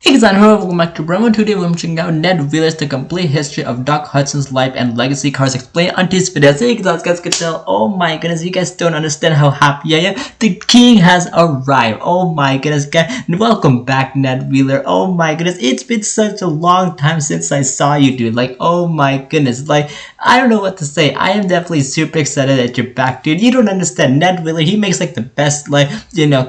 Hey guys, and welcome back to Brahma. Today we're checking out Ned Wheeler's The Complete History of Doc Hudson's Life and Legacy Cars Explained on this video. So you guys can tell, oh my goodness, you guys don't understand how happy I am. The king has arrived. Oh my goodness, guys. Welcome back, Ned Wheeler. Oh my goodness, it's been such a long time since I saw you, dude. Like, oh my goodness, like, I don't know what to say. I am definitely super excited that you're back, dude. You don't understand. Ned Wheeler, he makes like the best, like,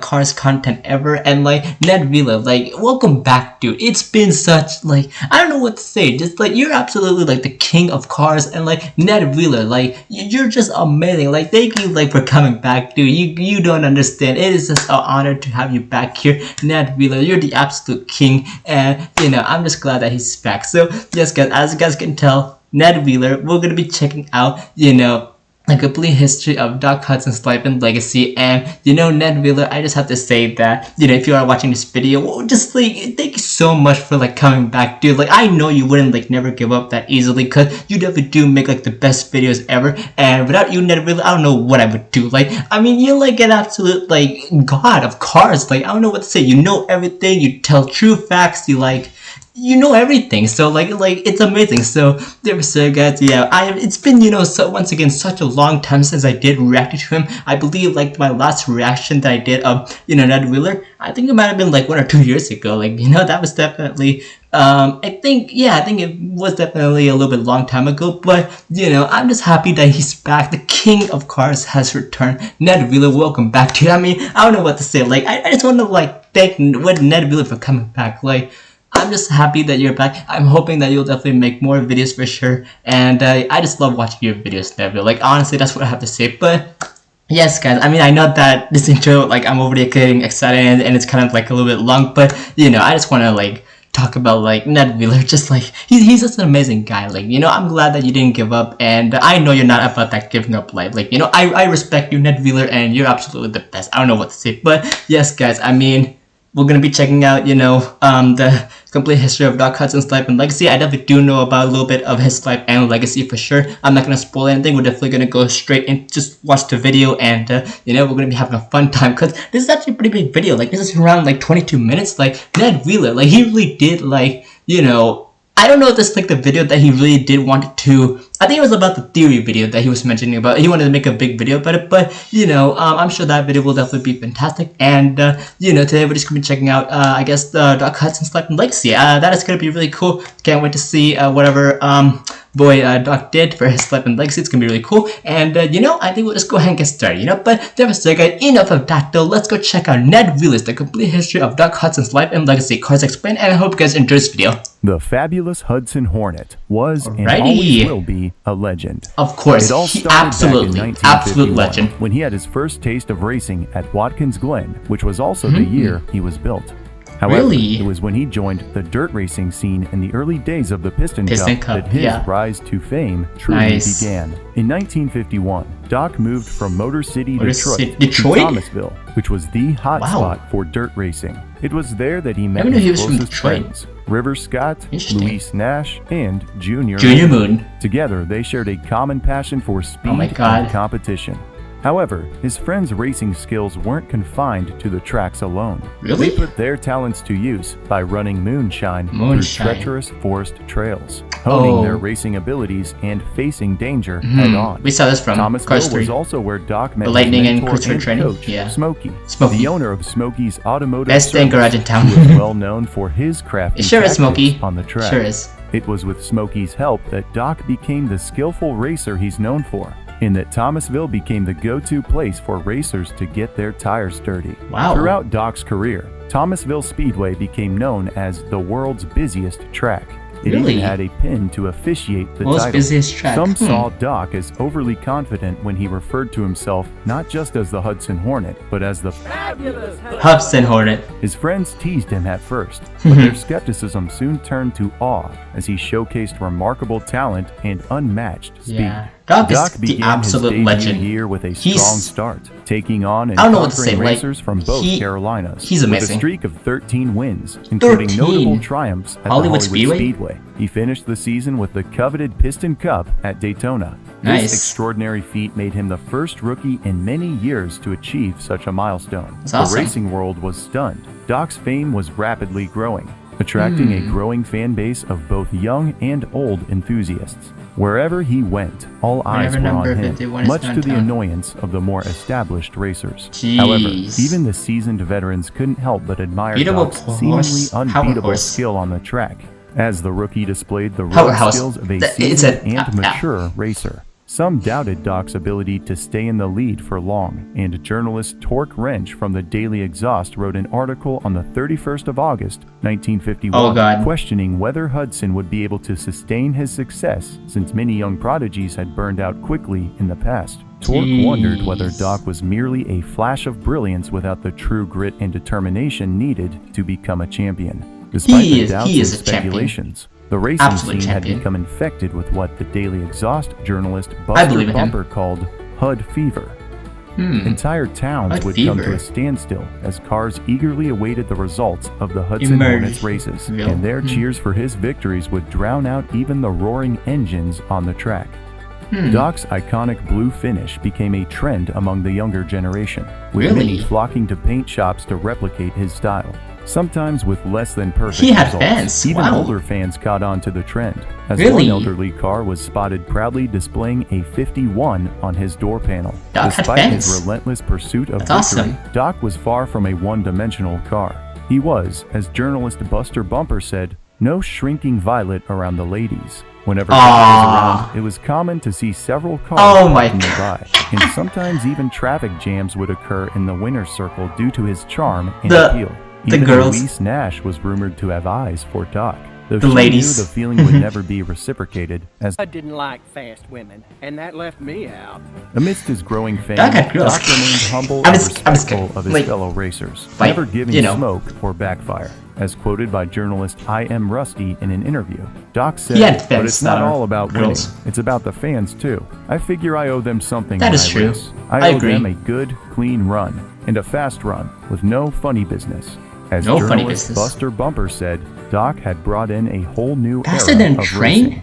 cars content ever. And like, Ned Wheeler, like, welcome back, dude. It's been such, like, I don't know what to say. Just like, you're absolutely like the king of cars. And like, Ned Wheeler, like, you're just amazing. Like, thank you, like, for coming back, dude. You don't understand. It is just an honor to have you back here, Ned Wheeler. You're the absolute king. And I'm just glad that he's back. So yes, guys, as you guys can tell, Ned Wheeler, we're gonna be checking out, a complete history of Doc Hudson's life and legacy. And Ned Wheeler, I just have to say that if you are watching this video, well, just like, thank you so much for like coming back, dude. Like, I know you wouldn't like never give up that easily, because you definitely do make like the best videos ever. And without you, Ned Wheeler, I don't know what I would do. Like, I mean, you're like an absolute like god of cars. Like, I don't know what to say. You know everything. You tell true facts. You know everything, so like it's amazing. So there we go, guys. Yeah, it's been so once again such a long time since I did react to him. I believe like my last reaction that I did of Ned Wheeler, I think it might have been like 1 or 2 years ago. Like that was definitely I think it was definitely a little bit long time ago. But I'm just happy that he's back. The king of cars has returned. Ned Wheeler, welcome back, dude. I mean, I don't know what to say. Like, I just want to like thank Ned Wheeler for coming back. Like, I'm just happy that you're back. I'm hoping that you'll definitely make more videos for sure. And I just love watching your videos, Ned Wheeler. Like, honestly, that's what I have to say. But yes, guys, I mean, I know that this intro, like, I'm already getting excited and it's kind of like a little bit long. But, I just want to like talk about like Ned Wheeler. Just like, he's just an amazing guy. Like, I'm glad that you didn't give up. And I know you're not about that giving up life. Like, I respect you, Ned Wheeler, and you're absolutely the best. I don't know what to say. But yes, guys, I mean, we're gonna be checking out, the complete history of Doc Hudson's life and legacy. I definitely do know about a little bit of his life and legacy for sure. I'm not gonna spoil anything. We're definitely gonna go straight in, just watch the video, and we're gonna be having a fun time, because this is actually a pretty big video. Like, this is around like 22 minutes. Like, Ned Wheeler, like, he really did, like, I don't know if this is like the video that he really did want to. I think it was about the theory video that he was mentioning about. He wanted to make a big video about it, but I'm sure that video will definitely be fantastic. And today we're just gonna be checking out I guess the Doc Hudson's life and legacy. That is gonna be really cool. Can't wait to see whatever Doc did for his life and legacy. It's gonna be really cool. And I think we'll just go ahead and get started. But there was guys, enough of that though. Let's go check out Ned Wheeler's The Complete History of Doc Hudson's Life and Legacy, Cars Explained. And I hope you guys enjoyed this video. The fabulous Hudson Hornet was and always will be a legend. Of course, it all he started absolutely, back in absolute legend. when he had his first taste of racing at Watkins Glen, which was also the year he was built. However, Really? it was when he joined the dirt racing scene in the early days of the Piston Cup that his rise to fame truly began. In 1951, Doc moved from Motor City, Detroit to Thomasville, which was the hot spot for dirt racing. It was there that he met his closest friends, River Scott, Luis Nash, and Junior Moon. Together, they shared a common passion for speed and competition. However, his friends' racing skills weren't confined to the tracks alone. Really? They put their talents to use by running moonshine through treacherous forest trails, honing their racing abilities and facing danger head-on. We saw this from Thomasville was also where Doc met the Lightning his and mentor Cruiser training. coach, Smokey, the owner of Smokey's Automotive Best Service, garage in town. who was well known for his crafty tactics Smokey. on the track. Sure is. It was with Smokey's help that Doc became the skillful racer he's known for, in that Thomasville became the go-to place for racers to get their tires dirty. Wow. Throughout Doc's career, Thomasville Speedway became known as the world's busiest track. It even had a pin to officiate the title. Busiest track. Some saw Doc as overly confident when he referred to himself not just as the Hudson Hornet, but as the fabulous Hudson Hornet. His friends teased him at first, but their skepticism soon turned to awe as he showcased remarkable talent and unmatched speed. Yeah. Doc is the began absolute his debut legend. year with a strong start, taking on and I don't know what to say, conquering like, racers from both Carolinas. he's amazing. With a streak of 13 wins, including notable triumphs at the Hollywood Speedway. He finished the season with the coveted Piston Cup at Daytona. This extraordinary feat made him the first rookie in many years to achieve such a milestone. That's awesome. The racing world was stunned. Doc's fame was rapidly growing. attracting a growing fan base of both young and old enthusiasts. Wherever he went, all eyes were on him, much to the annoyance of the more established racers. Jeez. However, even the seasoned veterans couldn't help but admire Doc's seemingly unbeatable skill on the track, as the rookie displayed the raw skills of a seasoned and mature racer. Some doubted Doc's ability to stay in the lead for long, and journalist Torque Wrench from the Daily Exhaust wrote an article on the 31st of August, 1951, questioning whether Hudson would be able to sustain his success since many young prodigies had burned out quickly in the past. Torque wondered whether Doc was merely a flash of brilliance without the true grit and determination needed to become a champion. Despite the doubts and speculations, the racing scene had become infected with what the Daily Exhaust journalist Buster Bumper called Hud Fever. Entire towns would come to a standstill as cars eagerly awaited the results of the Hudson Hornets races, and their cheers for his victories would drown out even the roaring engines on the track. Doc's iconic blue finish became a trend among the younger generation, with many flocking to paint shops to replicate his style. Sometimes with less than perfect results. Fans. Even older fans caught on to the trend, as one elderly car was spotted proudly displaying a 51 on his door panel. Despite his relentless pursuit of victory, Doc was far from a one-dimensional car. He was, as journalist Buster Bumper said, no shrinking violet around the ladies. Whenever he was around, it was common to see several cars nearby, and sometimes even traffic jams would occur in the winner's circle due to his charm and appeal. Even Louise Nash was rumored to have eyes for Doc, though she knew the feeling would never be reciprocated, as I didn't like fast women, and that left me out. Amidst his growing fame, Doc remained humble and respectful of his fellow racers, never giving smoke or backfire. As quoted by journalist I. M. Rusty in an interview, Doc said, "But it's not all about winning. It's about the fans, too. I figure I owe them something when I race. I owe them a good, clean run, and a fast run, with no funny business." As journalist Buster Bumper said, Doc had brought in a whole new era of racing.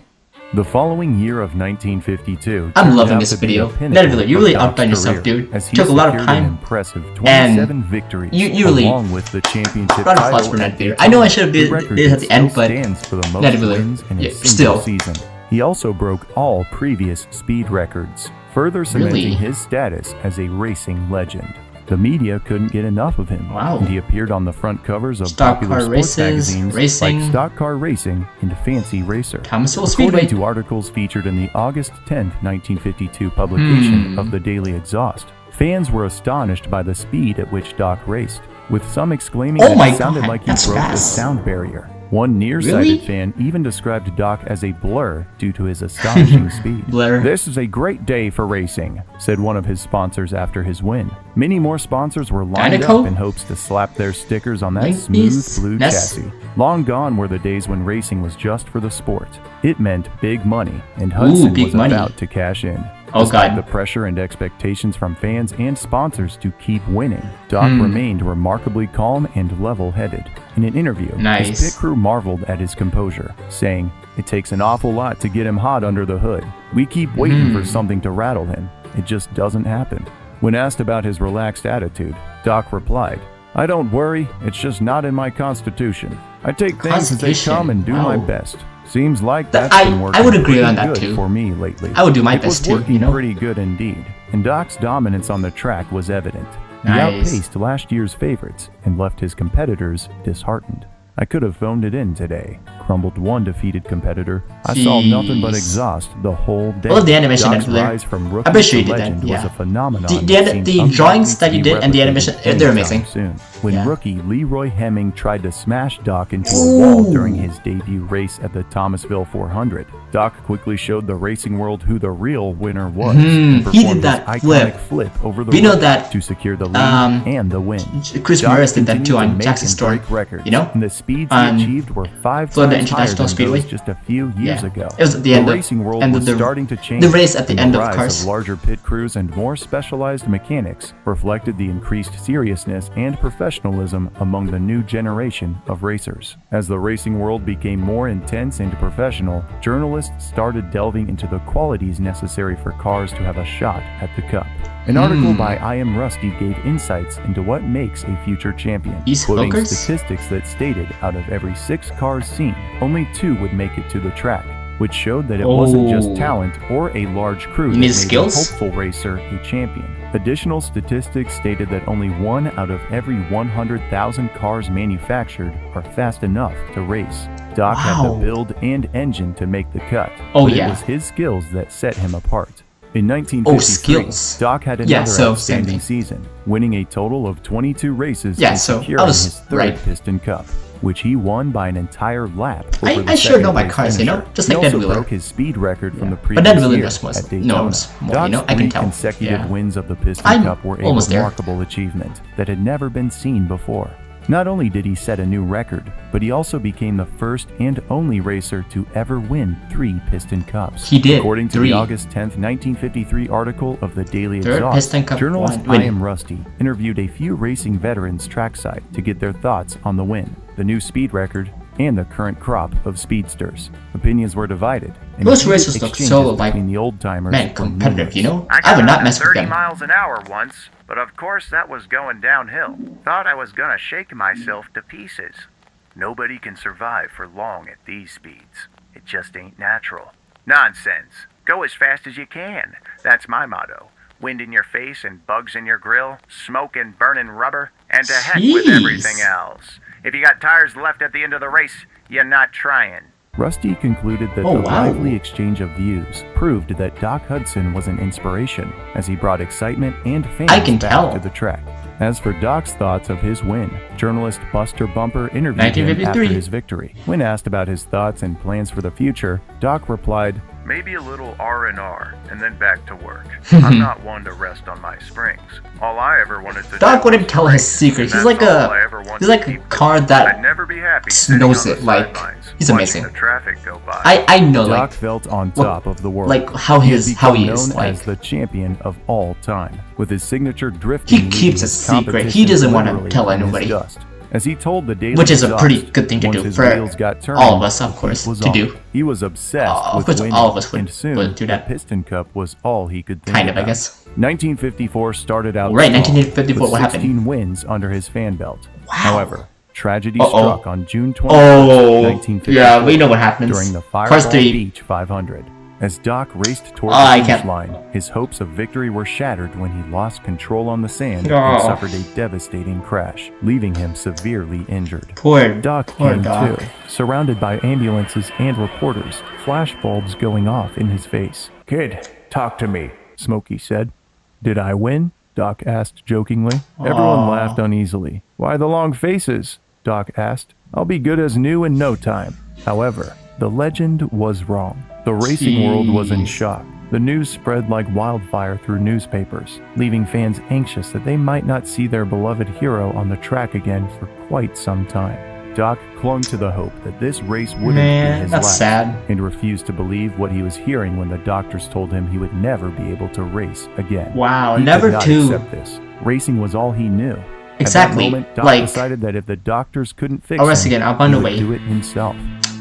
The following year of 1952, I'm loving this video. Nedviller, you really outdone yourself, dude. Took a lot of time. Impressive 27 victories, you really along with the championship title. For Nedviller. I know I should have did it at the end, but Nedviller, still. Season. He also broke all previous speed records, further cementing his status as a racing legend. The media couldn't get enough of him, and he appeared on the front covers of popular sports magazines like Stock Car Racing and Fancy Racer. According to articles featured in the August 10, 1952 publication of the Daily Exhaust, fans were astonished by the speed at which Doc raced, with some exclaiming that it sounded like he broke the sound barrier. One nearsighted fan even described Doc as a blur due to his astonishing speed. "This is a great day for racing," said one of his sponsors after his win. Many more sponsors were lined up in hopes to slap their stickers on that smooth blue chassis. Long gone were the days when racing was just for the sport. It meant big money, and Hudson was about to cash in. Despite the pressure and expectations from fans and sponsors to keep winning, Doc remained remarkably calm and level-headed. In an interview, his pit crew marveled at his composure, saying, "It takes an awful lot to get him hot under the hood. We keep waiting for something to rattle him. It just doesn't happen." When asked about his relaxed attitude, Doc replied, "I don't worry, it's just not in my constitution. I take things as they come and do my best. Seems like that's been working pretty good for me lately. I would do my best too, working pretty good indeed." And Doc's dominance on the track was evident. He outpaced last year's favorites and left his competitors disheartened. "I could have phoned it in today," grumbled one defeated competitor. "I saw nothing but exhaust the whole day." I love the animation Doc's rise from rookie to legend was a phenomenon. The drawings that you did and the animation, they're amazing. Soon, when rookie Leroy Hemming tried to smash Doc into a wall during his debut race at the Thomasville 400, Doc quickly showed the racing world who the real winner was. And he did that flip over the road to secure the lead and the win. Chris Morris did that too on Jackson's story. And the speeds he achieved were 5 times the times higher International than Speedway. those just a few years ago. It was at the end of racing world end was of starting to change. the race at the and end the of rise cars. of larger pit crews and more specialized mechanics reflected the increased seriousness and professionalism among the new generation of racers. As the racing world became more intense and professional, journalists started delving into the qualities necessary for cars to have a shot at the cup. An article by I Am Rusty gave insights into what makes a future champion, These quoting hookers? statistics that stated out of every 6 cars seen, only 2 would make it to the track, which showed that it wasn't just talent or a large crew that need made skills? a hopeful racer a champion. Additional statistics stated that only 1 out of every 100,000 cars manufactured are fast enough to race. Doc had the build and engine to make the cut, but it was his skills that set him apart. In 1953, Doc had another outstanding season, winning a total of 22 races and securing his 3rd Piston Cup, which he won by an entire lap over the I sure know my cars, you know, just like Ned Wheeler. He also broke his speed record from the previous But Ned Wheeler year knows at Daytona. more, you know, I can tell. Consecutive wins of the Piston Cup were a remarkable achievement that had never been seen before. Not only did he set a new record, but he also became the first and only racer to ever win 3 Piston Cups. He did. According to the August 10th, 1953 article of the Daily Exhaust, journalist I Am Rusty interviewed a few racing veterans trackside to get their thoughts on the win, the new speed record, and the current crop of speedsters. Opinions were divided. Most racers look so like, the old-timers man, competitive, you know? I would not mess with 30 them. miles an hour once, but of course that was going downhill. Thought I was gonna shake myself to pieces. Nobody can survive for long at these speeds. It just ain't natural. Nonsense. Go as fast as you can. That's my motto. Wind in your face and bugs in your grill, smoke and burning rubber, and to heck with everything else. If you got tires left at the end of the race, you're not trying. Rusty concluded that the lively exchange of views proved that Doc Hudson was an inspiration, as he brought excitement and fans back to the track. As for Doc's thoughts of his win, journalist Buster Bumper interviewed him after his victory. When asked about his thoughts and plans for the future, Doc replied, Maybe a little R&R, and then back to work. I'm not one to rest on my springs. All I ever wanted to Doc wouldn't tell his secret. He's like a car that knows it. Like, he's amazing. I know, like, Doc felt on top of the world. Like how he is, known as the champion of all time, with his signature drifting. He keeps a secret. He doesn't want to tell anybody. As he told the Daily Which is a pretty good thing to do for all of us, of course, to do. He was obsessed with winning, all of us and soon would do the that. Piston Cup was all he could think Kind of, about. I guess. 1954 started out right, strong, 1954, with what happened? 16 wins under his fan belt. Wow. However, tragedy struck on June 20, 1954. Yeah, we know what happens. During the Fireball Beach 500. As Doc raced toward the finish line, his hopes of victory were shattered when he lost control on the sand and suffered a devastating crash, leaving him severely injured. Doc came to, surrounded by ambulances and reporters, flashbulbs going off in his face. "Kid, talk to me," Smokey said. "Did I win?" Doc asked jokingly. Everyone laughed uneasily. "Why the long faces?" Doc asked. "I'll be good as new in no time." However, the legend was wrong. The racing world was in shock. The news spread like wildfire through newspapers, leaving fans anxious that they might not see their beloved hero on the track again for quite some time. Doc clung to the hope that this race wouldn't be his last, and refused to believe what he was hearing when the doctors told him he would never be able to race again. Wow, he never could not to accept this. Racing was all he knew. Exactly. At that moment, Doc like decided that if the doctors couldn't fix him, he would do it himself.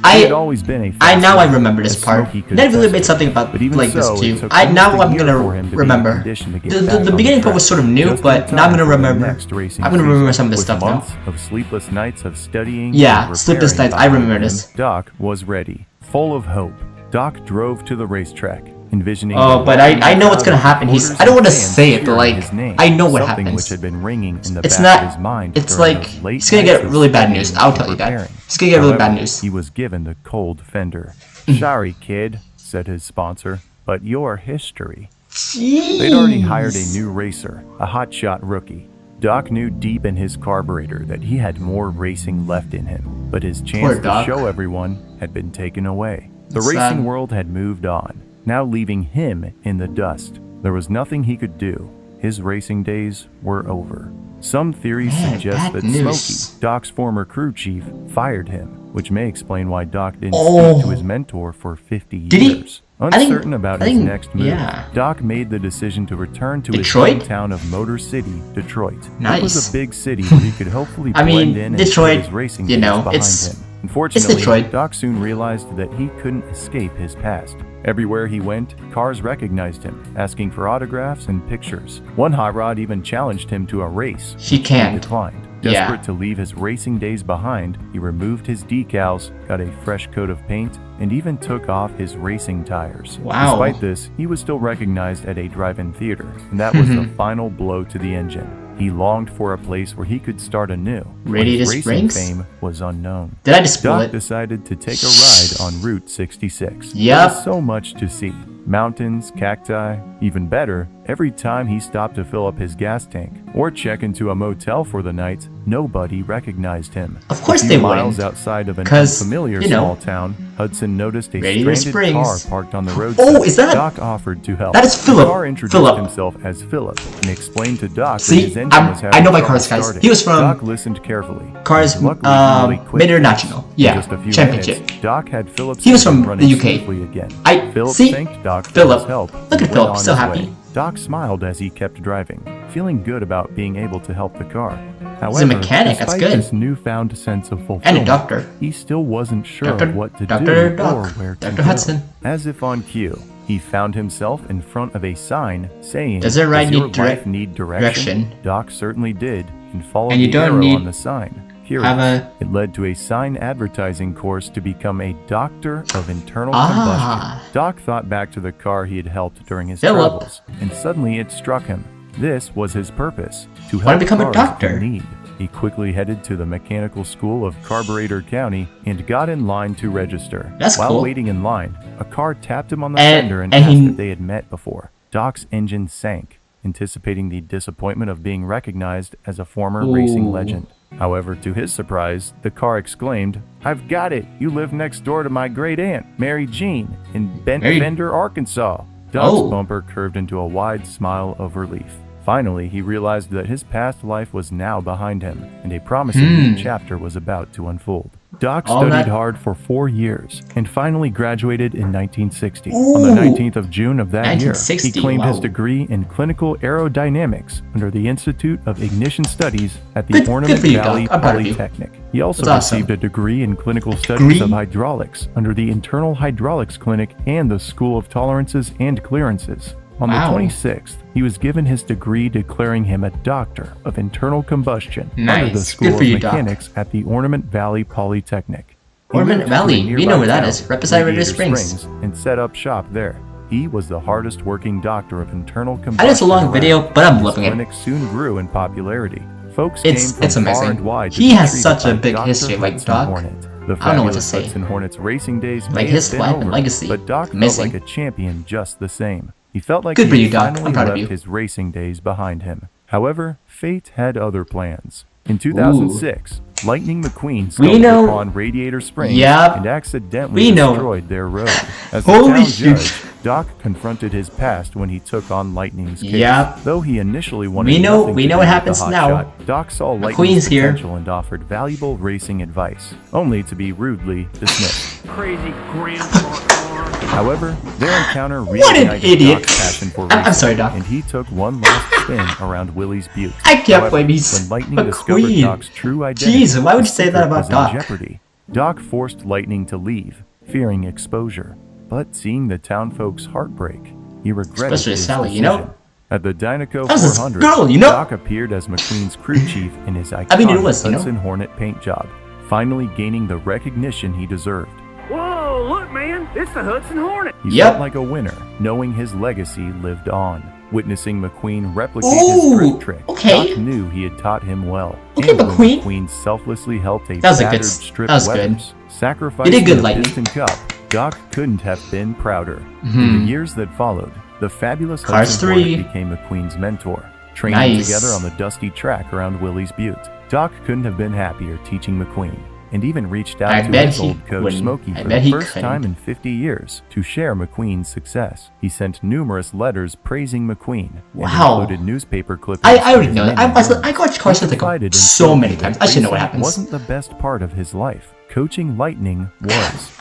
I always been a now I remember this part. Ned really made something about like this too. I'm gonna remember. The beginning part was sort of new, but now I'm gonna remember. I'm gonna remember some of this stuff now. Months of sleepless nights of studying. Yeah, sleepless nights. I remember this. Doc was ready, full of hope. Doc drove to the racetrack, envisioning. Oh, but I know what's gonna happen. I don't want to say it, but like I know what something happens. which had been ringing in the It's back not. of his mind. It's like he's gonna get really bad news. I'll tell you that. He's gonna get really bad news. He was given the cold fender. "Sorry, kid," said his sponsor, "but your history." Jeez. They'd already hired a new racer, a hotshot rookie. Doc knew deep in his carburetor that he had more racing left in him, but his chance to show everyone had been taken away. The racing world had moved on, now leaving him in the dust. There was nothing he could do. His racing days were over. Some theories suggest that Smokey, Doc's former crew chief, fired him, which may explain why Doc didn't speak to his mentor for 50 years. Uncertain about his next move, Doc made the decision to return to his hometown of Motor City, Detroit. It was a big city where he could hopefully blend in and put his racing days behind him. Unfortunately, Doc soon realized that he couldn't escape his past. Everywhere he went, cars recognized him, asking for autographs and pictures. One hot rod even challenged him to a race. He declined. Desperate to leave his racing days behind, he removed his decals, got a fresh coat of paint, and even took off his racing tires. Despite this, he was still recognized at a drive-in theater, and that was the final blow to the engine. He longed for a place where he could start anew. Radiator Springs? Fame was unknown. Did I just spoil it? Doc decided to take a ride on Route 66. Yep. There was so much to see. Mountains, cacti, even better, every time he stopped to fill up his gas tank or check into a motel for the night, nobody recognized him. Of course they wouldn't. Miles outside of an unfamiliar small town, Hudson noticed a stranded car parked on the roadside. Oh, is that? Doc offered to help. That is Philip. The car introduced himself as Philip and explained to Doc that his engine was having I know my trouble cars, guys. starting. He was from Doc listened carefully. Cars International. Yeah, championship. Doc had Philip. He was from the UK. Again. Philip thanked Doc for his help. Look at Philip, so happy. Doc smiled as he kept driving, feeling good about being able to help the car. However, he's a mechanic, that's good. This newfound sense of fulfillment, and a doctor. He still wasn't sure of what to do or where to go. Hudson. As if on cue, he found himself in front of a sign saying, "Does your life need direction?" Doc certainly did, and followed the arrow on the sign. It led to a sign advertising course to become a doctor of internal combustion. Doc thought back to the car he had helped during his travels, and suddenly it struck him. This was his purpose, to help become a cars doctor. in need. He quickly headed to the mechanical school of Carburetor County and got in line to register. While waiting in line, a car tapped him on the fender and asked if they had met before. Doc's engine sank, anticipating the disappointment of being recognized as a former racing legend. However, to his surprise, the car exclaimed, "I've got it! You live next door to my great-aunt, Mary Jean, in Bent Bender, Arkansas." Doc's bumper curved into a wide smile of relief. Finally, he realized that his past life was now behind him, and a promising new chapter was about to unfold. Doc studied hard for 4 years, and finally graduated in 1960. On the 19th of June of that year, he claimed his degree in clinical aerodynamics under the Institute of Ignition Studies at the Ornament Valley Polytechnic. He also received a degree in clinical studies of hydraulics under the Internal Hydraulics Clinic and the School of Tolerances and Clearances. On the 26th, he was given his degree declaring him a doctor of internal combustion under the School of Mechanics at the Ornament Valley Polytechnic. Ornament Valley, we know where that is, right beside Radiator Springs. And set up shop there. He was the hardest working doctor of internal combustion. I know it's a long video, but I'm loving it. His clinic soon grew in popularity. Folks it's came from far and amazing. wide. He has such a big history, like Doc. The I don't know what to say. Hudson Hornet's racing days like his life and legacy. But Doc felt like a champion just the same. He felt like he finally left his racing days behind him. However, fate had other plans. In 2006, Lightning McQueen stumbled upon Radiator Springs and accidentally destroyed their road. As the town judge, Doc confronted his past when he took on Lightning's case. Though he initially wanted nothing to do what happens with the now. hotshot, Doc saw Lightning's potential and offered valuable racing advice, only to be rudely dismissed. Crazy grandpa. However, their encounter reignited Doc's passion for racing, I'm sorry, Doc. and he took one last spin around Willie's Butte. I can't believe he's when Lightning discovered Doc's true identity, jeez, why would you say that about Doc? In jeopardy. Doc forced Lightning to leave, fearing exposure. But seeing the townfolk's heartbreak, he regretted his decision. At the Dynaco 400, Doc appeared as McQueen's crew chief in his iconic Hudson Hornet paint job, finally gaining the recognition he deserved. Whoa, look, man, it's the Hudson Hornet. He felt like a winner, knowing his legacy lived on. Witnessing McQueen replicate his great trick, Doc knew he had taught him well. And when McQueen selflessly helped a battered strip weathers, sacrificing the Piston Cup, Doc couldn't have been prouder. In the years that followed, the fabulous Hudson Hornet became McQueen's mentor, training together on the dusty track around Willie's Butte. Doc couldn't have been happier teaching McQueen, and even reached out to his old coach Smokey for the first time in 50 years to share McQueen's success. He sent numerous letters praising McQueen and included newspaper clippings. I already know that. I watched Cars like so many times. I should know what happens. Wasn't the best part of his life. coaching Lightning was.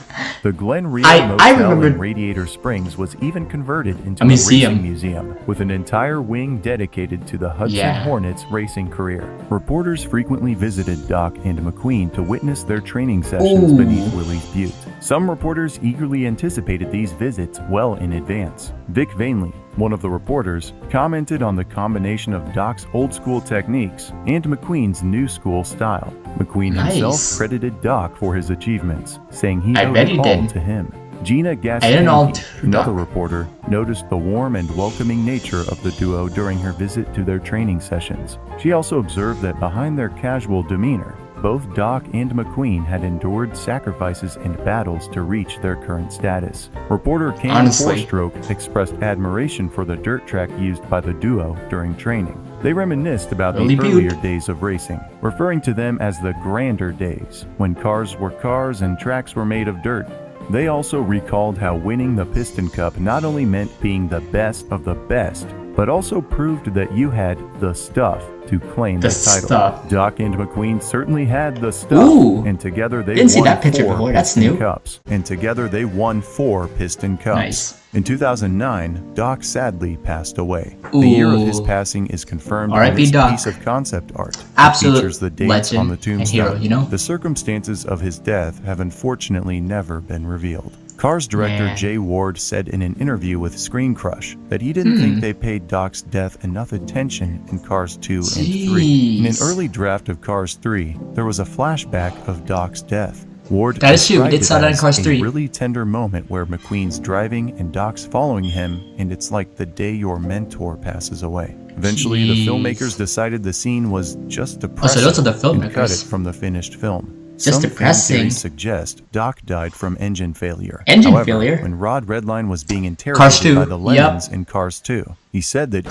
The Glen Rio I Motel remember in Radiator Springs was even converted into a museum. racing museum, with an entire wing dedicated to the Hudson Hornets racing career. Reporters frequently visited Doc and McQueen to witness their training sessions beneath Willie's Butte. Some reporters eagerly anticipated these visits well in advance. Vic Vainley, one of the reporters, commented on the combination of Doc's old-school techniques and McQueen's new-school style. McQueen himself credited Doc for his achievements, saying he owed it all to him. Gina Gastanke, another reporter, noticed the warm and welcoming nature of the duo during her visit to their training sessions. She also observed that behind their casual demeanor, both Doc and McQueen had endured sacrifices and battles to reach their current status. Reporter Kane Forestroke expressed admiration for the dirt track used by the duo during training. They reminisced about the earlier days of racing, referring to them as the grander days, when cars were cars and tracks were made of dirt. They also recalled how winning the Piston Cup not only meant being the best of the best, but also proved that you had the stuff to claim the title. Doc and McQueen certainly had the stuff, and together they won 4 Piston Cups. And together they won 4 Piston Cups. In 2009, Doc sadly passed away. The year of his passing is confirmed in this piece of concept art. It features the dates on the tombstone. The circumstances of his death have unfortunately never been revealed. Cars director Jay Ward said in an interview with Screen Crush that he didn't think they paid Doc's death enough attention in Cars 2 and 3. In an early draft of Cars 3, there was a flashback of Doc's death. Ward described it as a really tender moment where McQueen's driving and Doc's following him, and it's like the day your mentor passes away. Eventually, the filmmakers decided the scene was just depressing and cut it from the finished film. Some fan theories suggest Doc died from engine failure. However, when Rod Redline was being interrogated by the Lennons in Cars 2, he said that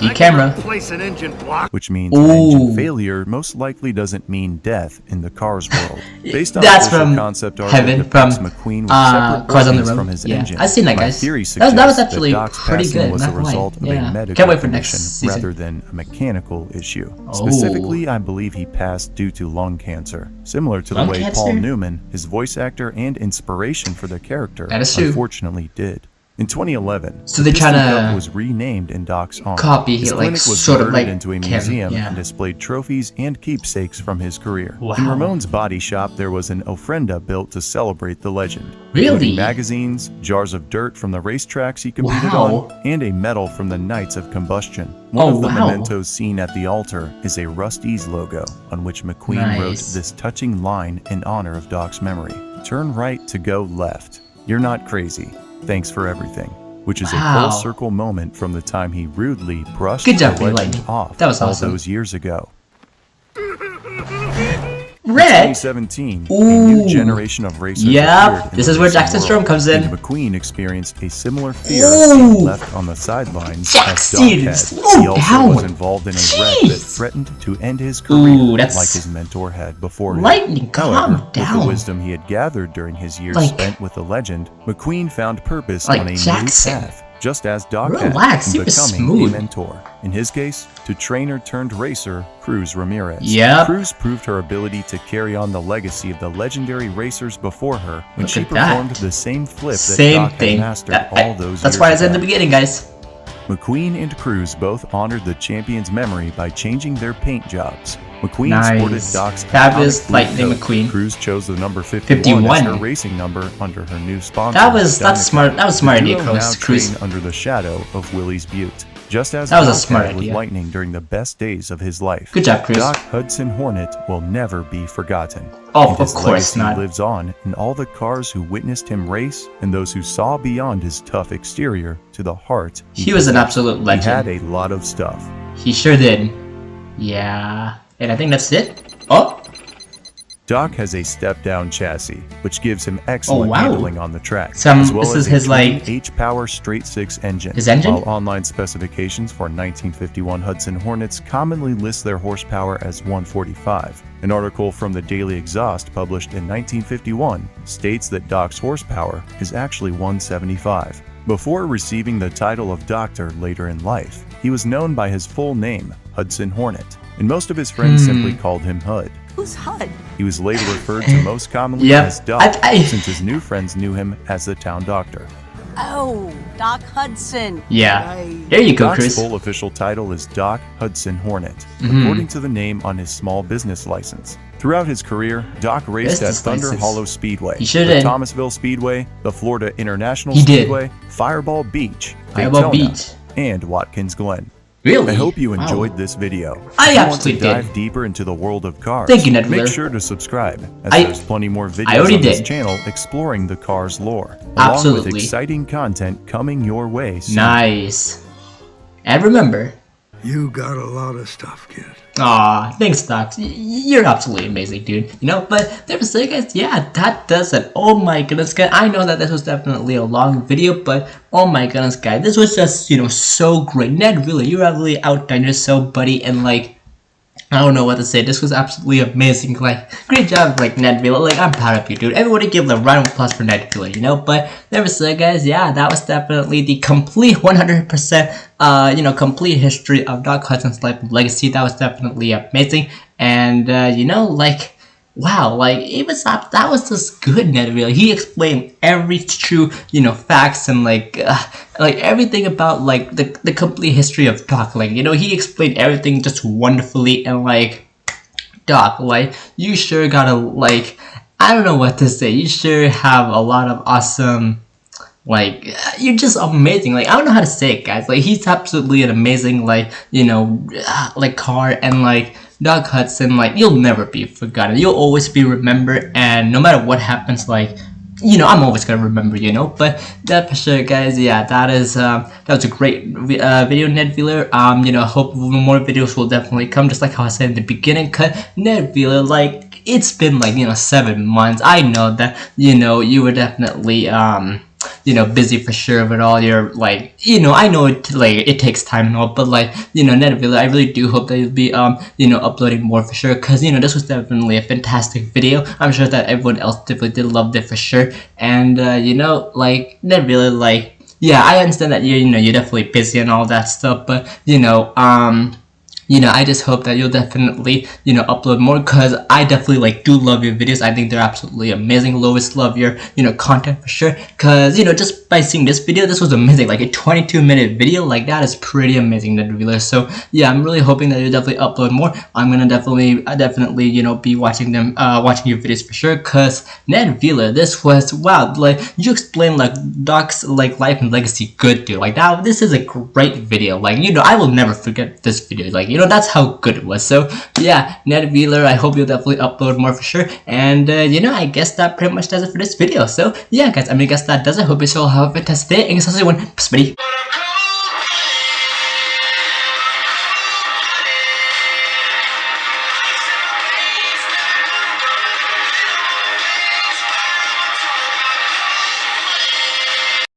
which means engine failure most likely doesn't mean death in the Cars world. Based on official concept art that depicts McQueen with separate organs from his engine, I've seen that, guys. Theory suggests that was actually that Doc's pretty passing good. was the result of a medical condition rather than a mechanical issue. Specifically, I believe he passed due to lung cancer, similar to the way Paul Newman, his voice actor and inspiration for the character, unfortunately did. In 2011, so they try to was renamed in Doc's honor. Copy his like clinic was sort of like into a museum and displayed trophies and keepsakes from his career. Wow. In Ramon's body shop, there was an ofrenda built to celebrate the legend. Really? Magazines, jars of dirt from the racetracks he competed on, and a medal from the Knights of Combustion. One of the mementos seen at the altar is a Rust-eze logo on which McQueen wrote this touching line in honor of Doc's memory. Turn right to go left. You're not crazy. Thanks for everything, which is a full circle moment from the time he rudely brushed the legend off all those years ago. Red. In 2017, a new generation of racers appeared. This is where Jackson Strom comes in. And McQueen experienced a similar fear of being left on the sidelines as Doc had. He also was involved in a wreck that threatened to end his career like his mentor had before him. However, with the wisdom he had gathered during his years spent with the legend, McQueen found purpose on a new path. Just as Doc had in becoming a mentor. In his case, to trainer-turned-racer Cruz Ramirez. Cruz proved her ability to carry on the legacy of the legendary racers before her when she performed the same flip that Doc had mastered all those years That's why I said ago. in the beginning, guys. McQueen and Cruz both honored the champion's memory by changing their paint jobs. McQueen sported Doc's fabulous Lightning McQueen. Cruz chose the number 51 as her racing number under her new sponsor. That's smart. That was smart idea, Cruz. Under the shadow of Willie's Butte, just as that was a smart idea with Lightning during the best days of his life. Good job, Cruz. Doc Hudson Hornet will never be forgotten. Oh, and his of course legacy not. lives on in all the cars who witnessed him race and those who saw beyond his tough exterior to the heart. He was an absolute legend. He had a lot of stuff. He sure did. Yeah. And I think that's it. Oh! Doc has a step-down chassis, which gives him excellent handling on the track, as well this as is his H-Power straight-six engine. His engine? While online specifications for 1951 Hudson Hornets commonly list their horsepower as 145. An article from the Daily Exhaust published in 1951 states that Doc's horsepower is actually 175. Before receiving the title of doctor later in life, he was known by his full name, Hudson Hornet, and most of his friends simply called him Hud. Who's Hud? He was later referred to most commonly as Doc, since his new friends knew him as the town doctor. Oh, Doc Hudson. Yeah. There you go, Doc's Chris. full official title is Doc Hudson Hornet, according to the name on his small business license. Throughout his career, Doc raced at Thunder Hollow Speedway, the Thomasville Speedway, the Florida International Speedway, Fireball Beach, Daytona, and Watkins Glen. Really? I hope you enjoyed this video. I if you absolutely want to dive did. deeper into the world of cars, Thank you, Ned make Wheeler. sure to subscribe, as there's plenty more videos on this channel exploring the car's lore, along with exciting content coming your way soon. Nice. And remember, you got a lot of stuff, kid. Aw, thanks, Doc. You're absolutely amazing, dude. You know, but there was guys, yeah, that does it. Oh my goodness, guys. I know that this was definitely a long video, but oh my goodness, guys. This was just, you know, so great. Ned, really, you really outdone yourself, buddy, and like, I don't know what to say. This was absolutely amazing. Like, great job, like, Ned Wheeler. Like, I'm proud of you, dude. Everybody give a round of applause for Ned Wheeler, you know? But never said, guys, yeah, that was definitely the complete 100%, you know, complete history of Doc Hudson's life and legacy. That was definitely amazing. And, you know, like, wow, like, it was, that was just good, Ned Wheeler. He explained every true, you know, facts and, like everything about, like, the complete history of Doc. Like, you know, he explained everything just wonderfully, and, like, Doc, like, you sure gotta, like, I don't know what to say. You sure have a lot of awesome, like, you're just amazing. Like, I don't know how to say it, guys. Like, he's absolutely an amazing, like, you know, like, car, and, like, Doc Hudson, like, you'll never be forgotten. You'll always be remembered, and no matter what happens, like, you know, I'm always gonna remember, you know. But that for sure, guys. Yeah, that was a great video, Ned Wheeler. You know, I hope more videos will definitely come, just like how I said in the beginning. Cause Ned Wheeler, like, it's been like, you know, 7 months. I know that, you know, you were definitely you know, busy for sure with all your, like, you know, I know it, like, it takes time and all, but, like, you know, Ned Wheeler, I really do hope that you'll be, you know, uploading more for sure, because, you know, this was definitely a fantastic video. I'm sure that everyone else definitely did love it for sure, and, you know, like, Ned Wheeler, like, yeah, I understand that you know, you're definitely busy and all that stuff, but, you know, I just hope that you'll definitely, you know, upload more, because I definitely, like, do love your videos. I think they're absolutely amazing. Lois, love your, you know, content for sure, because, you know, just by seeing this video, this was amazing. Like, a 22-minute video, like, that is pretty amazing, Ned Wheeler. So, yeah, I'm really hoping that you'll definitely upload more. I'm gonna definitely, you know, be watching them, watching your videos for sure, because Ned Wheeler, this was, wow, like, you explained, like, Doc's, like, life and legacy good, dude. Like, that, this is a great video. Like, you know, I will never forget this video. Like, you know, that's how good it was. So yeah, Ned Wheeler, I hope you'll definitely upload more for sure. And you know, I guess that pretty much does it for this video. So yeah, guys, I guess that does it. Hope you all have a fantastic day, and guess I'll see you one. Peace, buddy.